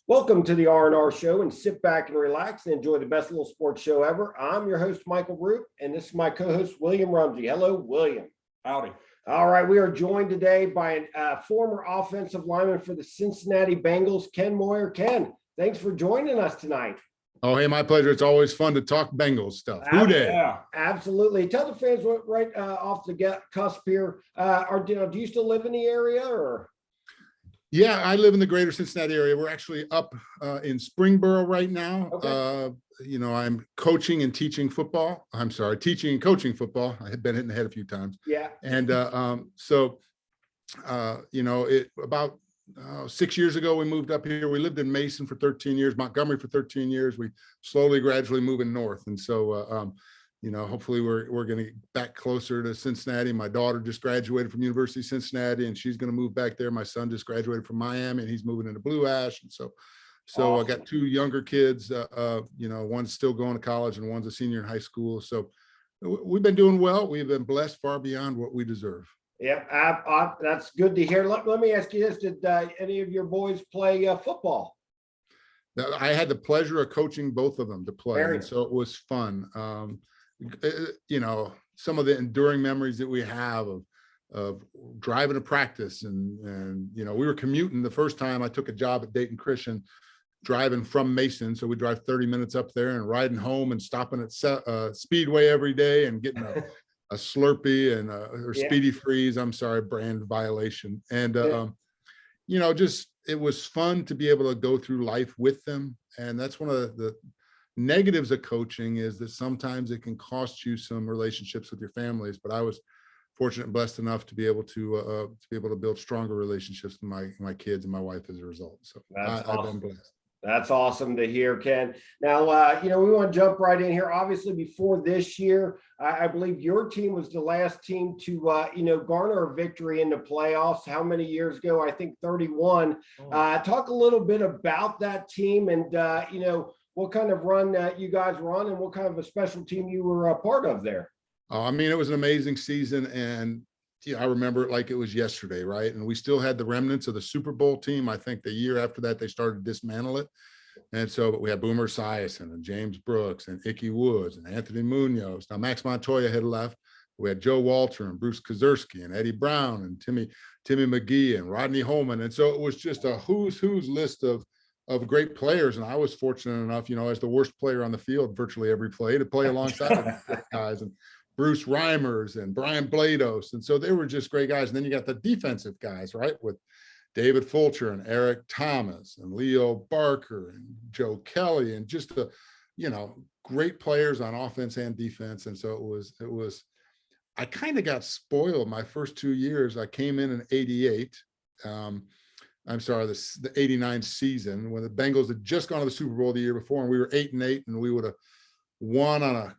Welcome to the R&R Show, and sit back and relax and enjoy the best little sports show ever. I'm your host, Michael Roope, and this is my co-host, William Rumsey. Hello, William. Howdy. All right, we are joined today by a former offensive lineman for the Cincinnati Bengals, Ken Moyer. Ken, thanks for joining us tonight. Oh, hey, my pleasure. It's always fun to talk Bengals stuff. Who dey? Yeah, absolutely. Tell the fans right off the cusp here. Do you still live in the area, or? Yeah, I live in the greater Cincinnati area. We're actually up in Springboro right now. Okay. I'm coaching and teaching football. I'm sorry, teaching and coaching football. I have been hit in the head a few times. Yeah. And about 6 years ago, we moved up here. We lived in Mason for 13 years, Montgomery for 13 years. We slowly, gradually moving north. And so, hopefully we're going to get back closer to Cincinnati. My daughter just graduated from University of Cincinnati, and she's going to move back there. My son just graduated from Miami, and he's moving into Blue Ash. And so awesome. I got two younger kids. One's still going to college, and one's a senior in high school. So we've been doing well. We've been blessed far beyond what we deserve. Yeah, that's good to hear. Let me ask you this: did any of your boys play football? I had the pleasure of coaching both of them to play, and so it was fun. Some of the enduring memories that we have of driving to practice, and we were commuting. The first time I took a job at Dayton Christian, driving from Mason, so we drive 30 minutes up there and riding home and stopping at Speedway every day and getting a Slurpee and or Speedy Freeze, brand violation. And it was fun to be able to go through life with them. And that's one of the negatives of coaching, is that sometimes it can cost you some relationships with your families. But I was fortunate and blessed enough to be able to build stronger relationships with my kids and my wife as a result. So I've been blessed. That's awesome to hear, Ken. Now, we want to jump right in here. Obviously, before this year, I believe your team was the last team to, garner a victory in the playoffs. How many years ago? I think 31. Talk a little bit about that team and, what kind of run you guys were on and what kind of a special team you were a part of there. It was an amazing season, and I remember it like it was yesterday, right? And we still had the remnants of the Super Bowl team. I think the year after that, they started to dismantle it. And so we had Boomer Esiason and James Brooks and Ickey Woods and Anthony Munoz. Now, Max Montoya had left. We had Joe Walter and Bruce Kazurski and Eddie Brown and Timmy McGee and Rodney Holman. And so it was just a who's list of great players. And I was fortunate enough, as the worst player on the field virtually every play, to play alongside these guys. And Bruce Reimers and Brian Blados. And so they were just great guys. And then you got the defensive guys, right? With David Fulcher and Eric Thomas and Leo Barker and Joe Kelly, and just great players on offense and defense. And so it was, I kind of got spoiled my first 2 years. I came in 88. The 89 season, when the Bengals had just gone to the Super Bowl the year before, and we were 8-8, and we would have won on a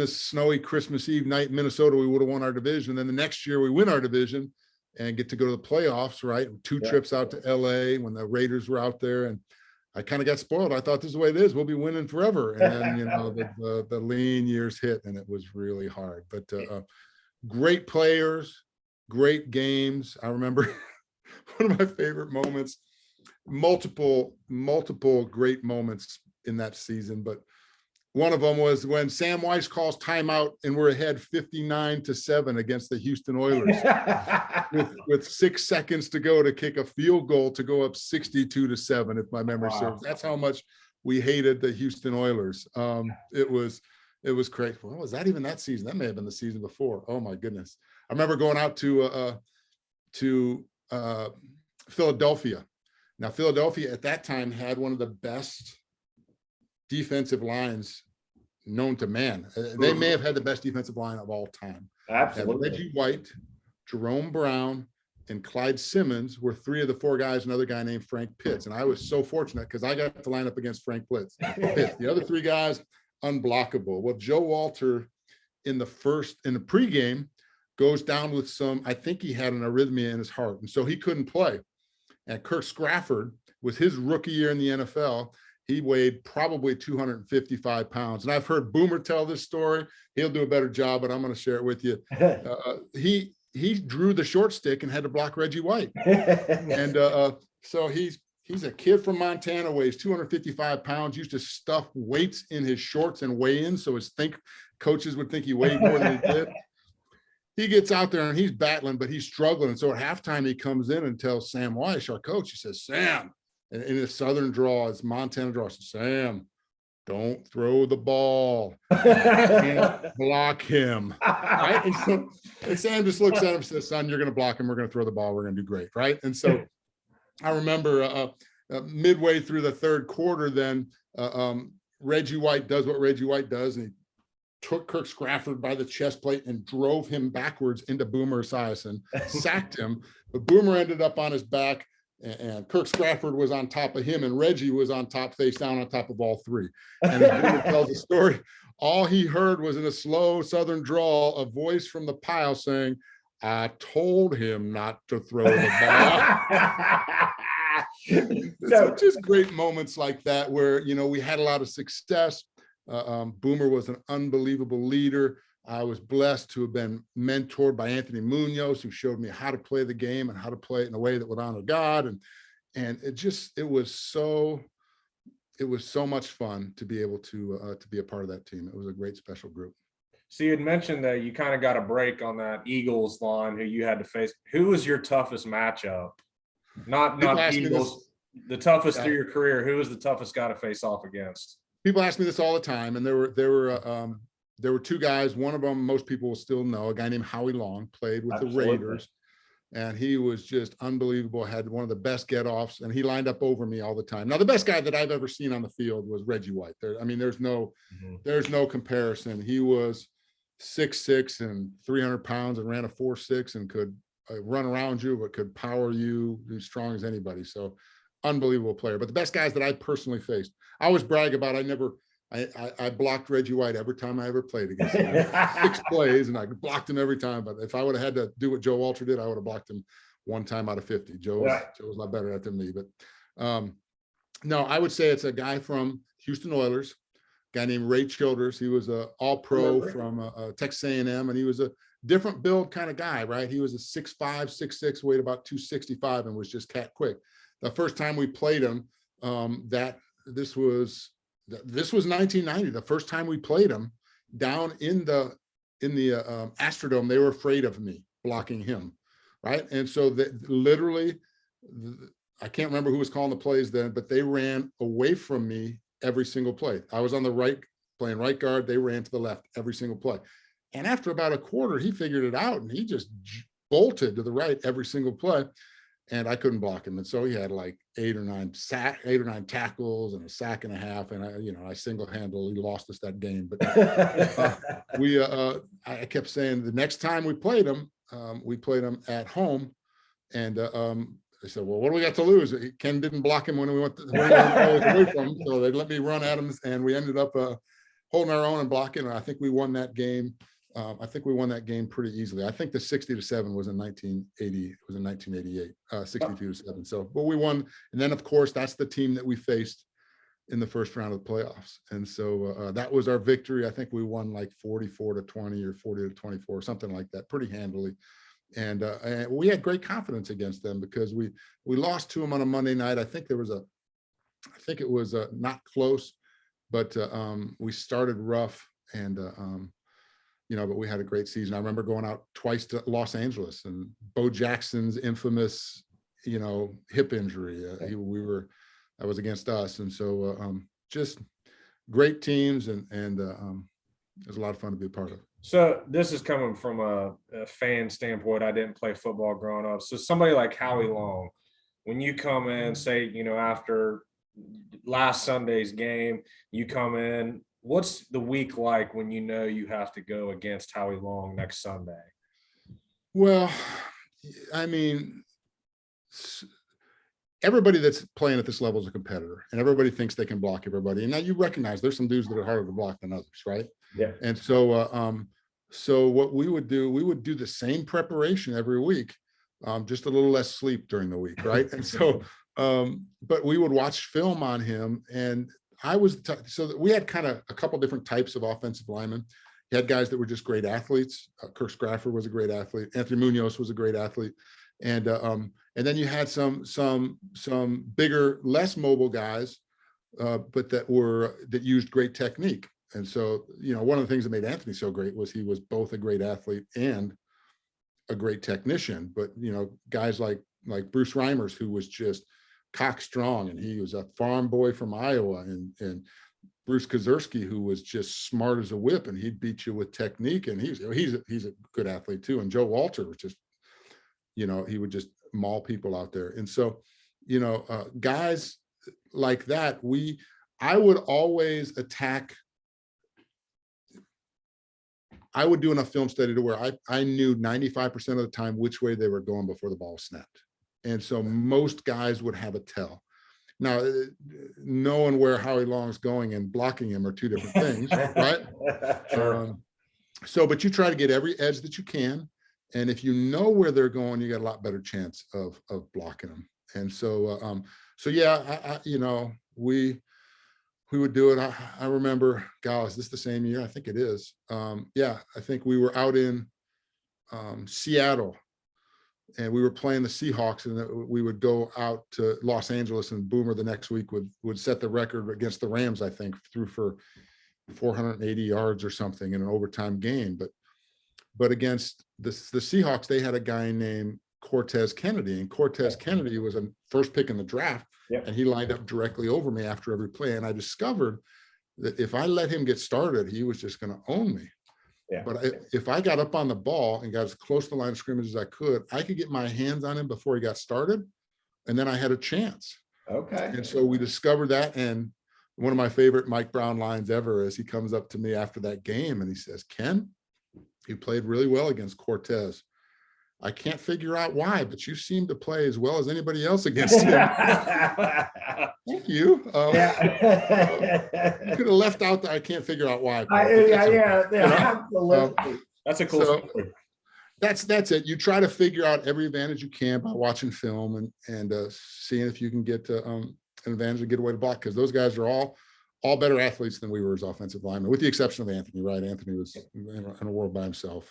snowy Christmas Eve night in Minnesota. We would have won our division. Then the next year we win our division and get to go to the playoffs, right? Two trips out to LA when the Raiders were out there. And I kind of got spoiled. I thought, this is the way it is. We'll be winning forever. And then, the lean years hit, and it was really hard. But great players, great games. I remember one of my favorite moments, multiple great moments in that season, but one of them was when Sam Wyche calls timeout and we're ahead 59-7 against the Houston Oilers with 6 seconds to go to kick a field goal to go up 62-7, if my memory serves. That's how much we hated the Houston Oilers. It was crazy. Well, was that even that season? That may have been the season before. Oh my goodness. I remember going out to Philadelphia. Now, Philadelphia at that time had one of the best defensive lines known to man. They may have had the best defensive line of all time. Absolutely. Reggie White, Jerome Brown, and Clyde Simmons were 3 of the 4 guys, another guy named Frank Pitts. And I was so fortunate because I got to line up against Frank Pitts. The other 3 guys, unblockable. Well, Joe Walter in the pregame goes down with I think he had an arrhythmia in his heart. And so he couldn't play. And Kirk Scrafford was his rookie year in the NFL. He weighed probably 255 pounds. And I've heard Boomer tell this story. He'll do a better job, but I'm going to share it with you. He drew the short stick and had to block Reggie White. And so he he's a kid from Montana, weighs 255 pounds, used to stuff weights in his shorts and weigh in. So coaches would think he weighed more than he did. He gets out there and he's battling, but he's struggling. And so at halftime, he comes in and tells Sam Wyche, our coach, he says, Sam, and in his Southern draw, it's Montana draw, says, Sam, don't throw the ball. Can't block him. Right? And Sam just looks at him and says, son, you're going to block him. We're going to throw the ball. We're going to do great. Right. And so I remember midway through the third quarter, then Reggie White does what Reggie White does. And he took Kirk Scrafford by the chest plate and drove him backwards into Boomer Esiason, sacked him. But Boomer ended up on his back. And Kirk Scrafford was on top of him, and Reggie was on top, face down on top of all three. And as Boomer tells the story, all he heard was in a slow Southern drawl, a voice from the pile saying, I told him not to throw the ball. So just great moments like that where, we had a lot of success. Boomer was an unbelievable leader. I was blessed to have been mentored by Anthony Munoz, who showed me how to play the game and how to play it in a way that would honor God. And it was so much fun to be able to be a part of that team. It was a great special group. So you had mentioned that you kind of got a break on that Eagles line who you had to face. Who was your toughest matchup? Not Eagles, the toughest through your career. Who was the toughest guy to face off against? People ask me this all the time, and there were two guys. One of them, most people will still know, a guy named Howie Long, played with the Raiders, and he was just unbelievable, had one of the best get-offs, and he lined up over me all the time. Now, the best guy that I've ever seen on the field was Reggie White. There's no comparison. He was 6'6" and 300 pounds and ran a 4.6 and could run around you, but could power you as strong as anybody. So unbelievable player. But the best guys that I personally faced, I always brag about, I blocked Reggie White every time I ever played against him. 6 plays, and I blocked him every time. But if I would have had to do what Joe Walter did, I would have blocked him 1 time out of 50. Joe was a lot better at it than me. But no, I would say it's a guy from Houston Oilers, a guy named Ray Childress. He was a all-pro from Texas A&M, and he was a different build kind of guy, right? He was a 6'5", 6'6", weighed about 265, and was just cat quick. The first time we played him, this was 1990. The first time we played him down in the Astrodome, they were afraid of me blocking him, right? And so I can't remember who was calling the plays then, but they ran away from me every single play. I was on the right, playing right guard. They ran to the left every single play. And after about a quarter, he figured it out, and he just bolted to the right every single play. And I couldn't block him. And so he had like 8 or 9 tackles and a sack and a half. And I single-handedly lost us that game. But I kept saying the next time we played him at home. And they said, well, what do we got to lose? Ken didn't block him when we went away from him. So they let me run at him, and we ended up holding our own and blocking. And I think we won that game. Pretty easily. I think the 60-7 was in 1980. It was in 1988, 62-7. So, but we won. And then, of course, that's the team that we faced in the first round of the playoffs. And so that was our victory. I think we won like 44-20 or 40-24, something like that, pretty handily. And we had great confidence against them because we lost to them on a Monday night. I think it was not close, but we started rough, and but we had a great season. I remember going out twice to Los Angeles, and Bo Jackson's infamous, hip injury. That was against us. And so just great teams, and it was a lot of fun to be a part of. So this is coming from a fan standpoint. I didn't play football growing up. So somebody like Howie Long, when you come in, say, after last Sunday's game, you come in, what's the week like when you have to go against Howie Long next Sunday? Well, everybody that's playing at this level is a competitor, and everybody thinks they can block everybody. And now you recognize there's some dudes that are harder to block than others, right? Yeah. And so what we would do the same preparation every week, just a little less sleep during the week, right? And so, but we would watch film on him, and so we had kind of a couple different types of offensive linemen. You had guys that were just great athletes. Kirk Scrafford was a great athlete. Anthony Munoz was a great athlete. And And then you had some bigger, less mobile guys, but that used great technique. And so, you know, one of the things that made Anthony so great was he was both a great athlete and a great technician. But, you know, guys like Bruce Reimers, who was just cock strong, and he was a farm boy from Iowa, and Bruce Kazurski, who was just smart as a whip, and he'd beat you with technique, and he's a good athlete too. And Joe Walter was just, you know, he would just maul people out there. And so, you know, guys like that, I would always attack. I would do enough film study to where I knew 95% of the time which way they were going before the ball snapped. And so most guys would have a tell. Now, knowing where Howie Long's going and blocking him are two different things, right? Sure. But you try to get every edge that you can. And if you know where they're going, you got a lot better chance of blocking them. And so, yeah, you know, we would do it. I remember, God, is this the same year? I think it is. Yeah, I think we were out in Seattle, and we were playing the Seahawks, and we would go out to Los Angeles, and Boomer the next week would set the record against the Rams, I think, threw for 480 yards or something in an overtime game. But against the Seahawks, they had a guy named Cortez Kennedy, and Cortez Kennedy was a first pick in the draft. Yep. And he lined up directly over me after every play. And I discovered that if I let him get started, he was just going to own me. Yeah. But if I got up on the ball and got as close to the line of scrimmage as I could get my hands on him before he got started. And then I had a chance. Okay. And so we discovered that. And one of my favorite Mike Brown lines ever is he comes up to me after that game and he says, "Ken, you played really well against Cortez. I can't figure out why, but you seem to play as well as anybody else against him." Thank you. You could have left out that I can't figure out why. Absolutely. That's a cool story. That's it. You try to figure out every advantage you can by watching film and seeing if you can get an advantage and get away to block, because those guys are all better athletes than we were as offensive linemen, with the exception of Anthony, right? Anthony was in a world by himself.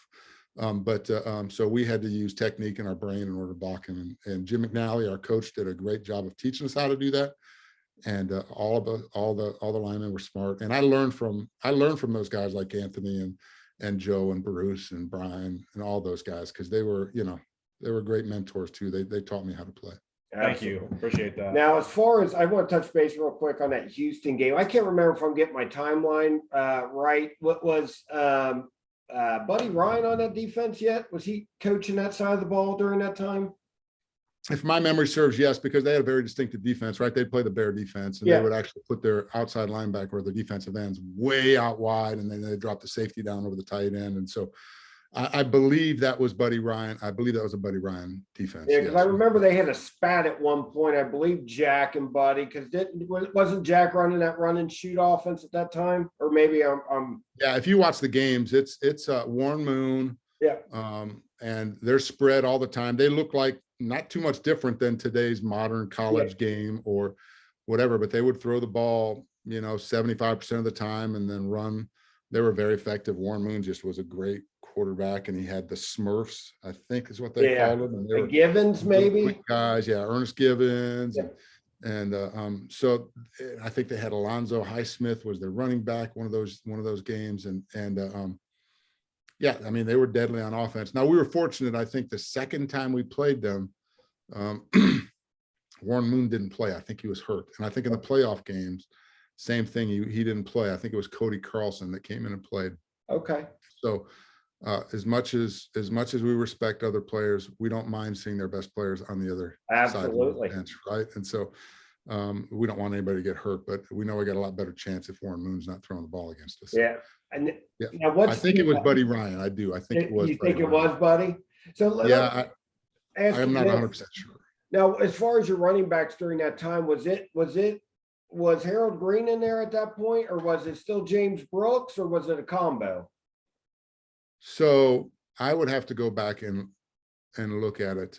So we had to use technique in our brain in order to block him. And Jim McNally, our coach, did a great job of teaching us how to do that. And all the linemen were smart. And I learned from those guys like Anthony and Joe and Bruce and Brian and all those guys, because they were great mentors too. They taught me how to play. Thank you. Appreciate that. Now, as far as I want to touch base real quick on that Houston game, I can't remember if I'm getting my timeline right. What was Buddy Ryan on that defense yet? Was he coaching that side of the ball during that time? If my memory serves, yes, because they had a very distinctive defense, right? They'd play the bear defense, and they would actually put their outside linebacker or the defensive ends way out wide, and then they drop the safety down over the tight end. And so I believe that was Buddy Ryan. I believe that was a Buddy Ryan defense. Yeah, because I remember they had a spat at one point. I believe Jack and Buddy, because wasn't Jack running that run and shoot offense at that time? Or maybe I'm yeah, if you watch the games, it's Warren Moon. Yeah. And they're spread all the time. They look like not too much different than today's modern college game or whatever, but they would throw the ball, 75% of the time and then run. They were very effective. Warren Moon just was a great quarterback, and he had the Smurfs, I think is what they called them. And they were Givens, maybe guys. Yeah. Ernest Givens. Yeah. And so I think they had Alonzo Highsmith was their running back, one of those games. Yeah, I mean, they were deadly on offense. Now, we were fortunate. I think the second time we played them, Warren Moon didn't play. I think he was hurt. And I think in the playoff games, same thing. He didn't play. I think it was Cody Carlson that came in and played. Okay. So as much as we respect other players, we don't mind seeing their best players on the other side of the bench, right? And so we don't want anybody to get hurt, but we know we got a lot better chance if Warren Moon's not throwing the ball against us. Yeah. And now I think it was Buddy Ryan. I do. I think it was. You think it was Buddy? So yeah, I'm not 100% sure. Now, as far as your running backs during that time, was Harold Green in there at that point, or was it still James Brooks, or was it a combo? So I would have to go back and look at it.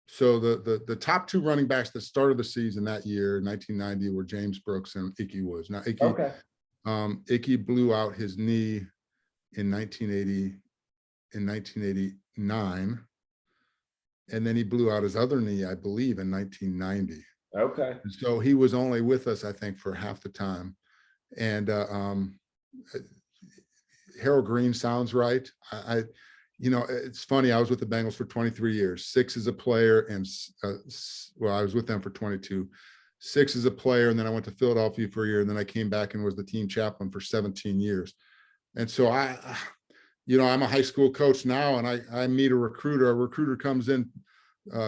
So the top two running backs that started the season that year, 1990, were James Brooks and Ickey Woods. Now, Ickey blew out his knee in 1989, and then he blew out his other knee, I believe, in 1990. Okay. And so he was only with us, I think, for half the time. And Harold Green sounds right. It's funny. I was with the Bengals for 23 years, 6 as a player, and I was with them for 22, 6 as a player, and then I went to Philadelphia for a year, and then I came back and was the team chaplain for 17 years. And so I'm a high school coach now, and I meet a recruiter. A recruiter comes in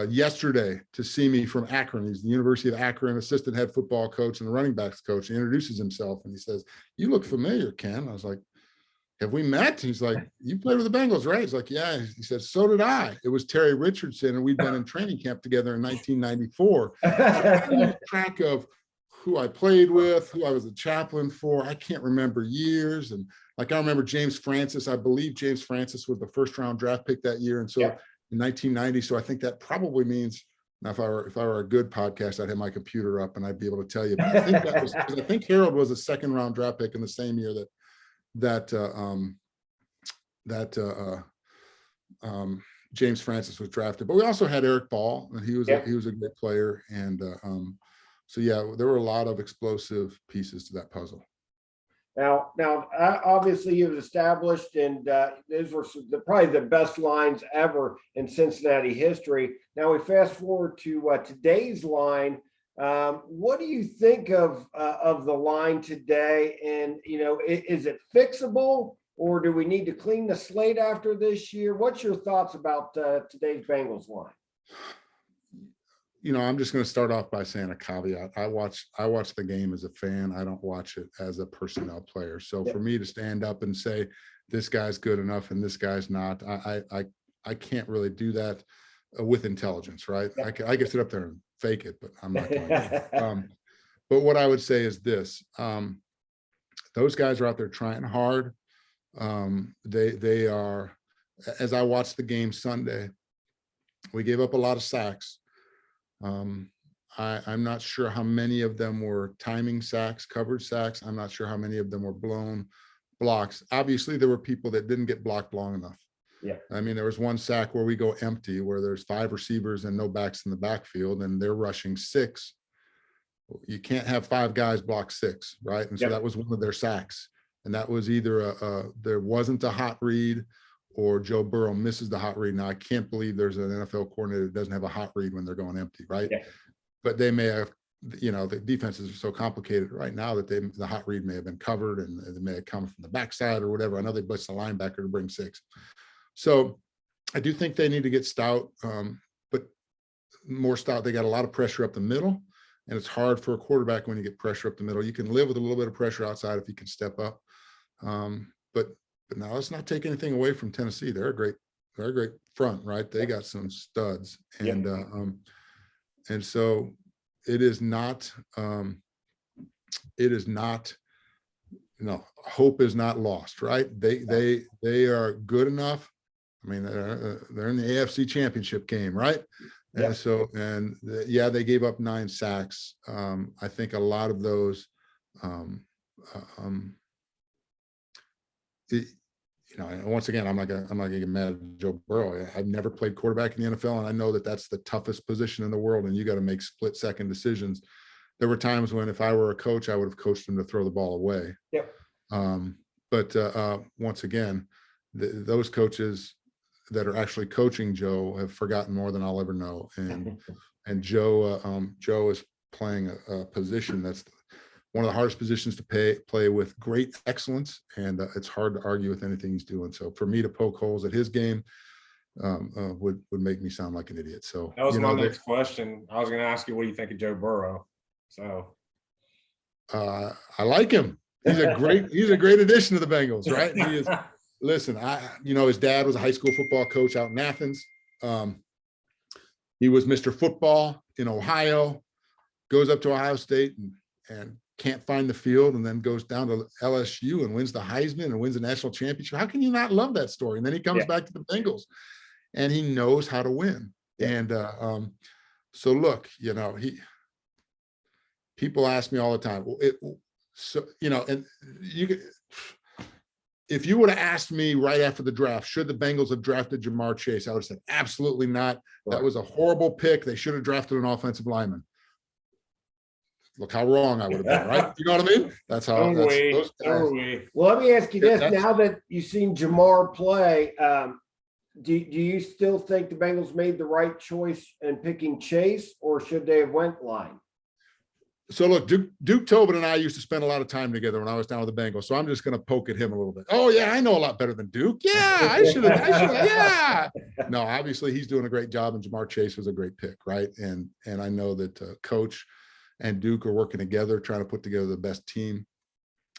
yesterday to see me from Akron. He's the University of Akron assistant head football coach and the running backs coach. He introduces himself and he says, "You look familiar, Ken." I was like, "Have we met?" He's like, "You played with the Bengals, right?" He's like, "Yeah." He said, "So did I." It was Terry Richardson, and we'd been in training camp together in 1994. So I lose track of who I played with, who I was a chaplain for. I can't remember years. And like, I remember James Francis. I believe James Francis was the first round draft pick that year. And so in 1990, so I think that probably means, now if I were a good podcast, I'd have my computer up and I'd be able to tell you. But I think that was, I think Harold was a second round draft pick in the same year that James Francis was drafted. But we also had Eric Ball, and he was a good player. And so yeah, there were a lot of explosive pieces to that puzzle. Now, obviously you've established, and those were probably the best lines ever in Cincinnati history. Now we fast forward to today's line. What do you think of the line today? And is it fixable, or do we need to clean the slate after this year? What's your thoughts about today's Bengals line? I'm just going to start off by saying a caveat. I watch the game as a fan. I don't watch it as a personnel player. So for me to stand up and say this guy's good enough and this guy's not, I can't really do that with intelligence, right? I can sit up there and fake it, but I'm not going to. But what I would say is this: those guys are out there trying hard. They are. As I watched the game Sunday, we gave up a lot of sacks. I'm not sure how many of them were timing sacks, covered sacks. I'm not sure how many of them were blown blocks. Obviously, there were people that didn't get blocked long enough. Yeah. I mean, there was one sack where we go empty, where there's 5 receivers and no backs in the backfield, and they're rushing 6. You can't have 5 guys block 6, right? And so that was one of their sacks. And that was either there wasn't a hot read, or Joe Burrow misses the hot read. Now, I can't believe there's an NFL coordinator that doesn't have a hot read when they're going empty, right? Yeah. But they may have, the defenses are so complicated right now that the hot read may have been covered, and they may have come from the backside or whatever. I know they blitzed the linebacker to bring 6. So I do think they need to get stout, but more stout. They got a lot of pressure up the middle, and it's hard for a quarterback when you get pressure up the middle. You can live with a little bit of pressure outside if you can step up. But now let's not take anything away from Tennessee. They're a great front, right? They got some studs, and so it is not, hope is not lost, right? They are good enough. I mean, they're in the AFC Championship game, right? And so, they gave up 9 sacks. I think a lot of those, once again, I'm not gonna get mad at Joe Burrow. I've never played quarterback in the NFL, and I know that that's the toughest position in the world, and you got to make split-second decisions. There were times when, if I were a coach, I would have coached him to throw the ball away. But once again, those coaches that are actually coaching Joe have forgotten more than I'll ever know, and Joe is playing a position that's one of the hardest positions to play with great excellence, and it's hard to argue with anything he's doing. So for me to poke holes at his game would make me sound like an idiot. So that was my next question. I was going to ask you, what do you think of Joe Burrow? So I like him. He's a great addition to the Bengals, right? He is. Listen, his dad was a high school football coach out in Athens. He was Mr. Football in Ohio, goes up to Ohio State and can't find the field, and then goes down to LSU and wins the Heisman and wins the national championship. How can you not love that story? And then he comes back to the Bengals, and he knows how to win. And so look, people ask me all the time, and if you would have asked me right after the draft, should the Bengals have drafted Jamar Chase? I would have said, absolutely not. That was a horrible pick. They should have drafted an offensive lineman. Look how wrong I would have been, right? You know what I mean? That's how. Well, let me ask you this: now that you've seen Jamar play, do you still think the Bengals made the right choice in picking Chase, or should they have went line? So look, Duke Tobin and I used to spend a lot of time together when I was down with the Bengals. So I'm just going to poke at him a little bit. Oh yeah, I know a lot better than Duke. Yeah, I should have. Yeah. No, obviously he's doing a great job, and Jamar Chase was a great pick, right? And I know that Coach and Duke are working together, trying to put together the best team.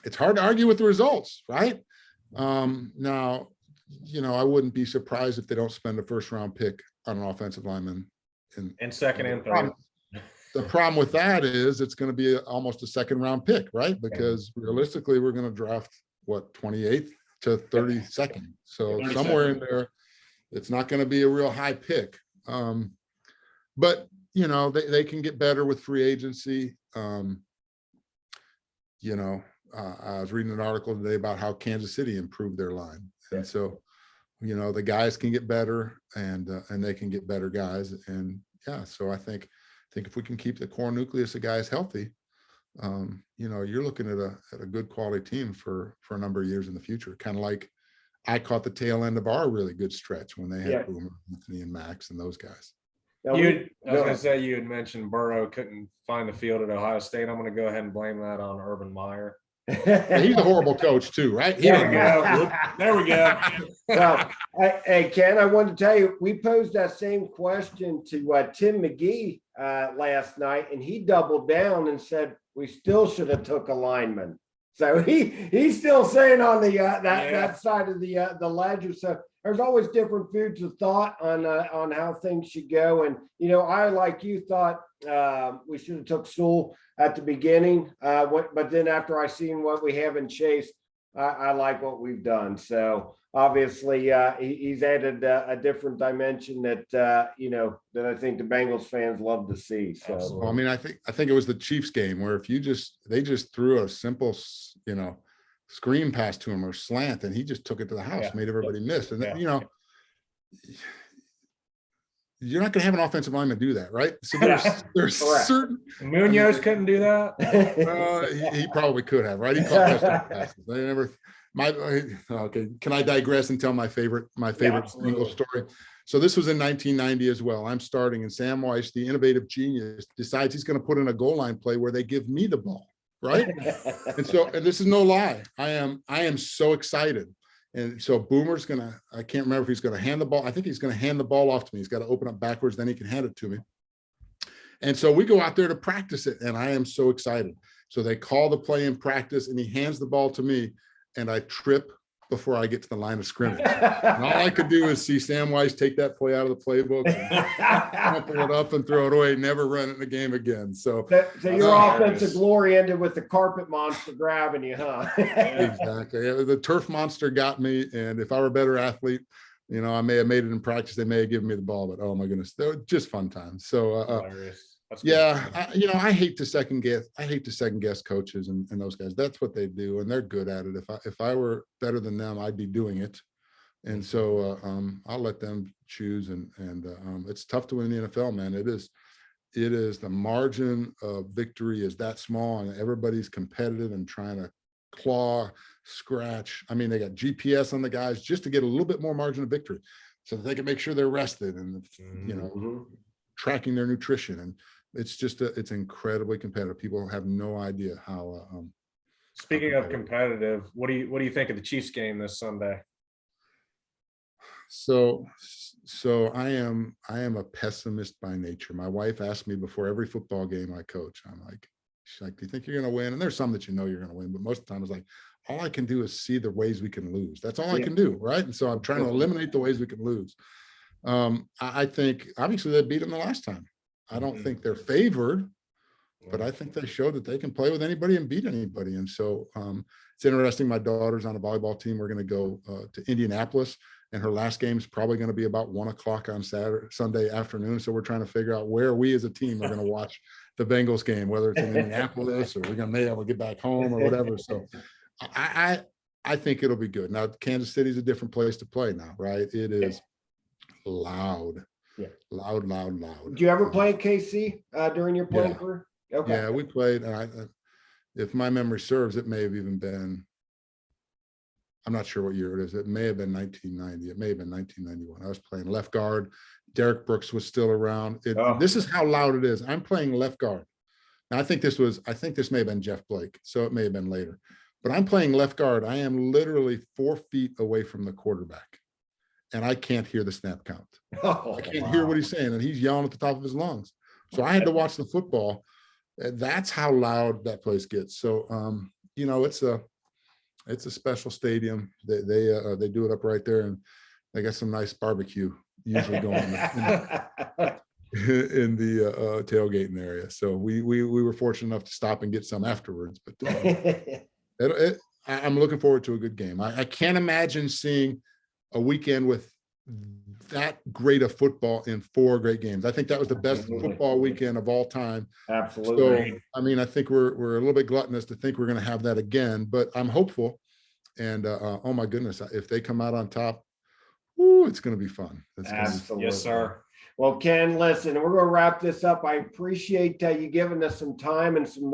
It's hard to argue with the results, right? Now, I wouldn't be surprised if they don't spend a first-round pick on an offensive lineman. And second and third. The problem with that is it's going to be almost a second-round pick, right? Because realistically, we're going to draft, 28th to 32nd. So somewhere in there, it's not going to be a real high pick. But they can get better with free agency. I was reading an article today about how Kansas City improved their line. And so, the guys can get better and they can get better guys. And so I think if we can keep the core nucleus of guys healthy, you're looking at a good quality team for a number of years in the future. Kind of like I caught the tail end of our really good stretch when they had Boomer, Anthony, and Max and those guys. I was going to say, you had mentioned Burrow couldn't find the field at Ohio State. I'm going to go ahead and blame that on Urban Meyer. He's a horrible coach too, right? There we go. Well, hey, Ken, I wanted to tell you, we posed that same question to Tim McGee last night, and he doubled down and said we still should have took a lineman. So he's still saying on the that side of the ledger. So there's always different foods of thought on how things should go. And I, like you, thought we should have took Sewell at the beginning, but then after I seen what we have in Chase, I like what we've done. So obviously he's added a different dimension that that I think the Bengals fans love to see. So well, I mean, I think it was the Chiefs game where if they just threw a simple screen pass to him or slant, and he just took it to the house, made everybody miss. And then, you're not going to have an offensive lineman do that, right? So there's certain. Munoz couldn't do that. He probably could have, right? He caught passes. They never. Okay. Can I digress and tell my favorite Bengals story? So this was in 1990 as well. I'm starting, and Sam Wyche, the innovative genius, decides he's going to put in a goal line play where they give me the ball, right? and this is no lie. I am so excited. And so Boomer's I can't remember if he's going to hand the ball. I think he's going to hand the ball off to me. He's got to open up backwards, then he can hand it to me. And so we go out there to practice it, and I am so excited. So they call the play in practice, and he hands the ball to me, and I trip before I get to the line of scrimmage. And all I could do is see Sam Wyche take that play out of the playbook, and pull it up and throw it away, never run it in the game again. So your offensive glory ended with the carpet monster grabbing you, huh? Exactly. The turf monster got me, and if I were a better athlete, I may have made it in practice. They may have given me the ball, but oh my goodness, they were just fun times. So I hate to second guess coaches and those guys. That's what they do, and they're good at it. If I were better than them, I'd be doing it. And so I'll let them choose. And it's tough to win the NFL, man. It is. The margin of victory is that small, and everybody's competitive and trying to claw, scratch. I mean, they got GPS on the guys just to get a little bit more margin of victory, so that they can make sure they're rested and tracking their nutrition. And it's just it's incredibly competitive. People have no idea how. Speaking of competitive, what do you think of the Chiefs game this Sunday? So I am a pessimist by nature. My wife asked me before every football game I coach. She's like, "Do you think you're going to win?" And there's some that you're going to win, but most of the time it's like, all I can do is see the ways we can lose. That's all I can do, right? And so I'm trying to eliminate the ways we can lose. I think obviously they beat them the last time. I don't think they're favored, but I think they showed that they can play with anybody and beat anybody. And so it's interesting. My daughter's on a volleyball team. We're going to go to Indianapolis, and her last game is probably going to be about 1:00 on Sunday afternoon. So we're trying to figure out where we as a team are going to watch the Bengals game, whether it's in Indianapolis or we're going to be able to get back home or whatever. So I I think it'll be good. Now, Kansas City is a different place to play now, right? It is loud. Yeah. Loud. Did you ever play at KC during your playing career? Okay. Yeah, we played, and if my memory serves, it may have even been, I'm not sure what year it is. It may have been 1990. It may have been 1991. I was playing left guard. Derek Brooks was still around. This is how loud it is. I'm playing left guard. Now, I think this may have been Jeff Blake, so it may have been later. But I'm playing left guard. I am literally 4 feet away from the quarterback, and I can't hear the snap count. I can't hear what he's saying, and he's yelling at the top of his lungs. So I had to watch the football. That's how loud that place gets. So, it's a special stadium. They do it up right there, and they got some nice barbecue usually going in the tailgating area. So we were fortunate enough to stop and get some afterwards. But I'm looking forward to a good game. I can't imagine seeing a weekend with that great of football in 4 great games. I think that was the best football weekend of all time. Absolutely. So, I mean, I think we're a little bit gluttonous to think we're going to have that again, but I'm hopeful. And oh my goodness, if they come out on top, it's going to be fun. Absolutely. Yes, sir. Well, Ken, listen, we're going to wrap this up. I appreciate you giving us some time and some,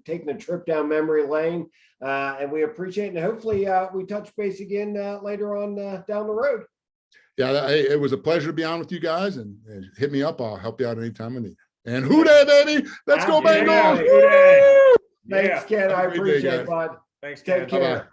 taking a trip down memory lane. And we appreciate it. And hopefully we touch base again later on down the road. Yeah, it was a pleasure to be on with you guys, and hit me up. I'll help you out anytime I need. And Hooday, baby. Let's go, Bengals. Thanks, Ken. I appreciate it, bud. Thanks, Ken. Take care. Bye-bye.